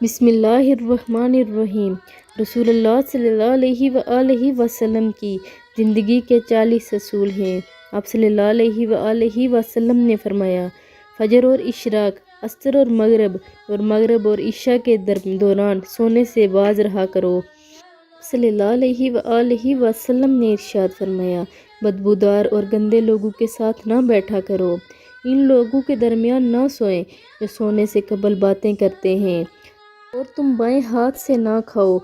بسم اللہ الرحمن الرحیم۔ رسول اللہ صلی اللہ علیہ وآلہ وسلم کی زندگی کے 40 اصول ہیں۔ آپ صلی اللہ علیہ وآلہ وسلم نے فرمایا، فجر اور اشراق، عصر اور مغرب اور عشاء کے دوران سونے سے باز رہا کرو۔ صلی اللہ علیہ وآلہ وسلم نے ارشاد فرمایا، بدبودار اور گندے لوگوں کے ساتھ نہ بیٹھا کرو۔ ان لوگوں کے درمیان نہ سوئیں جو سونے سے قبل باتیں کرتے ہیں، اور تم بائیں ہاتھ سے نہ کھاؤ،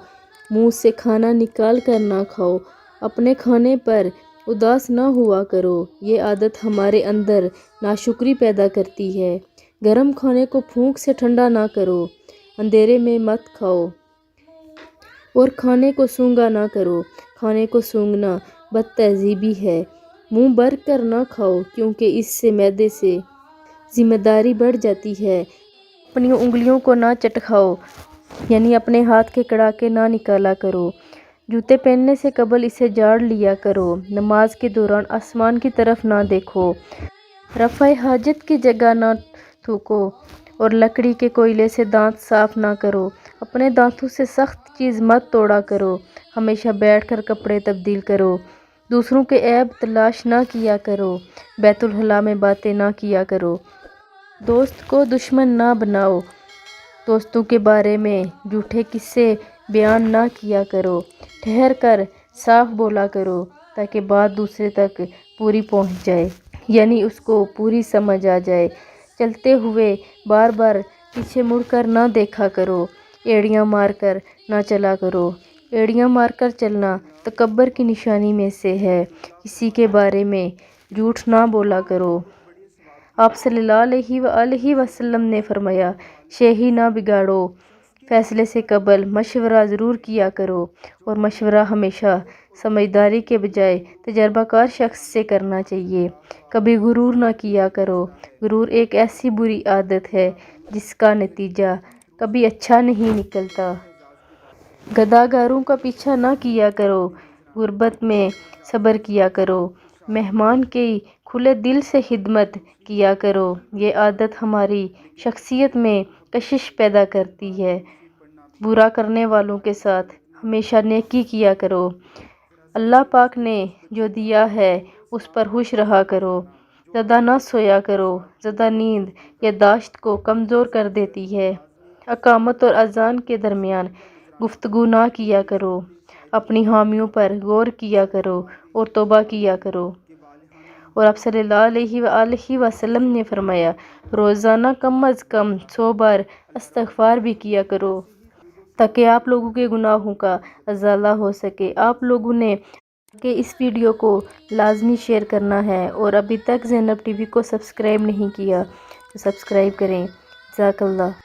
منہ سے کھانا نکال کر نہ کھاؤ، اپنے کھانے پر اداس نہ ہوا کرو۔ یہ عادت ہمارے اندر ناشکری پیدا کرتی ہے۔ گرم کھانے کو پھونک سے ٹھنڈا نہ کرو، اندھیرے میں مت کھاؤ، اور کھانے کو سونگھا نہ کرو۔ کھانے کو سونگھنا بد تہذیبی ہے۔ منہ بھر کر نہ کھاؤ، کیونکہ اس سے معدے سے ذمہ داری بڑھ جاتی ہے۔ اپنی انگلیوں کو نہ چٹکھاؤ، یعنی اپنے ہاتھ کے کڑاکے نہ نکالا کرو۔ جوتے پہننے سے قبل اسے جاڑ لیا کرو۔ نماز کے دوران آسمان کی طرف نہ دیکھو۔ رفع حاجت کی جگہ نہ تھوکو، اور لکڑی کے کوئلے سے دانت صاف نہ کرو۔ اپنے دانتوں سے سخت چیز مت توڑا کرو۔ ہمیشہ بیٹھ کر کپڑے تبدیل کرو۔ دوسروں کے عیب تلاش نہ کیا کرو۔ بیت الخلاء میں باتیں نہ کیا کرو۔ دوست کو دشمن نہ بناؤ۔ دوستوں کے بارے میں جھوٹے قصے بیان نہ کیا کرو۔ ٹھہر کر صاف بولا کرو، تاکہ بات دوسرے تک پوری پہنچ جائے، یعنی اس کو پوری سمجھ آ جائے۔ چلتے ہوئے بار بار پیچھے مڑ کر نہ دیکھا کرو۔ ایڑیاں مار کر نہ چلا کرو۔ ایڑیاں مار کر چلنا تکبر کی نشانی میں سے ہے۔ کسی کے بارے میں جھوٹ نہ بولا کرو۔ آپ صلی اللہ علیہ وآلہ وسلم نے فرمایا، شہی نہ بگاڑو۔ فیصلے سے قبل مشورہ ضرور کیا کرو، اور مشورہ ہمیشہ سمجھداری کے بجائے تجربہ کار شخص سے کرنا چاہیے۔ کبھی غرور نہ کیا کرو۔ غرور ایک ایسی بری عادت ہے جس کا نتیجہ کبھی اچھا نہیں نکلتا۔ گداگاروں کا پیچھا نہ کیا کرو۔ غربت میں صبر کیا کرو۔ مہمان کی کھلے دل سے خدمت کیا کرو۔ یہ عادت ہماری شخصیت میں کشش پیدا کرتی ہے۔ برا کرنے والوں کے ساتھ ہمیشہ نیکی کیا کرو۔ اللہ پاک نے جو دیا ہے اس پر خوش رہا کرو۔ زیادہ نہ سویا کرو۔ زیادہ نیند یادداشت کو کمزور کر دیتی ہے۔ اقامت اور اذان کے درمیان گفتگو نہ کیا کرو۔ اپنی حامیوں پر غور کیا کرو اور توبہ کیا کرو۔ اور آپ صلی اللہ علیہ وآلہ وسلم نے فرمایا، روزانہ کم از کم 100 بار استغفار بھی کیا کرو، تاکہ آپ لوگوں کے گناہوں کا ازالہ ہو سکے۔ آپ لوگوں نے کہ اس ویڈیو کو لازمی شیئر کرنا ہے، اور ابھی تک زینب ٹی وی کو سبسکرائب نہیں کیا تو سبسکرائب کریں۔ جزاک اللہ۔